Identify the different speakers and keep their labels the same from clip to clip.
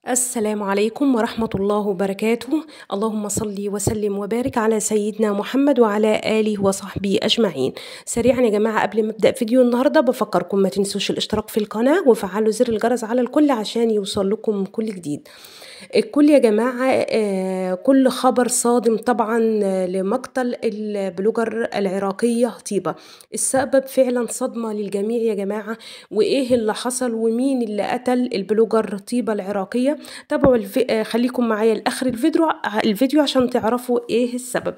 Speaker 1: السلام عليكم ورحمة الله وبركاته. اللهم صل وسلم وبارك على سيدنا محمد وعلى آله وصحبه أجمعين. سريعا يا جماعة، قبل ما أبدأ فيديو النهاردة بفكركم ما تنسوش الاشتراك في القناة وفعلوا زر الجرس على الكل عشان يوصل لكم كل جديد. الكل يا جماعة، كل خبر صادم طبعا لمقتل البلوجر العراقية طيبة. السبب فعلا صدمة للجميع يا جماعة، وإيه اللي حصل ومين اللي قتل البلوجر طيبة العراقية. تابعوا خليكم معايا لآخر الفيديو عشان تعرفوا إيه السبب.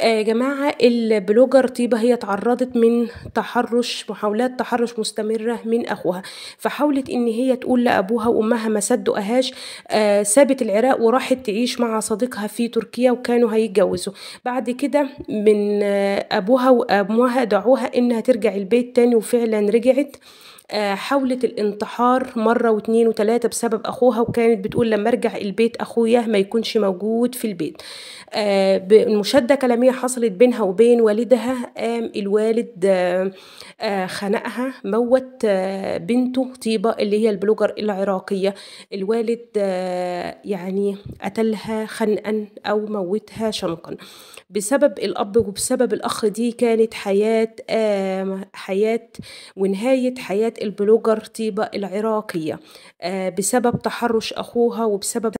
Speaker 1: يا جماعة، البلوجر طيبة هي تعرضت من محاولات تحرش مستمرة من أخوها، فحاولت إن هي تقول لأبوها وأمها ما صدقوهاش. سابت العراق وراحت تعيش مع صديقها في تركيا، وكانوا هيتجوزوا. بعد كده من أبوها وأمها دعوها إنها ترجع البيت تاني، وفعلا رجعت. حاولت الانتحار مرة واتنين وتلاتة بسبب أخوها، وكانت بتقول لما أرجع البيت أخويا ما يكونش موجود في البيت. مشادة كلامية حصلت بينها وبين والدها. قام الوالد خنقها، موت بنته طيبة اللي هي البلوجر العراقية. الوالد يعني قتلها خنقا أو موتها شنقا بسبب الأب وبسبب الأخ. دي كانت حياة ونهاية حياة البلوجر طيبة العراقية، بسبب تحرش أخوها وبسبب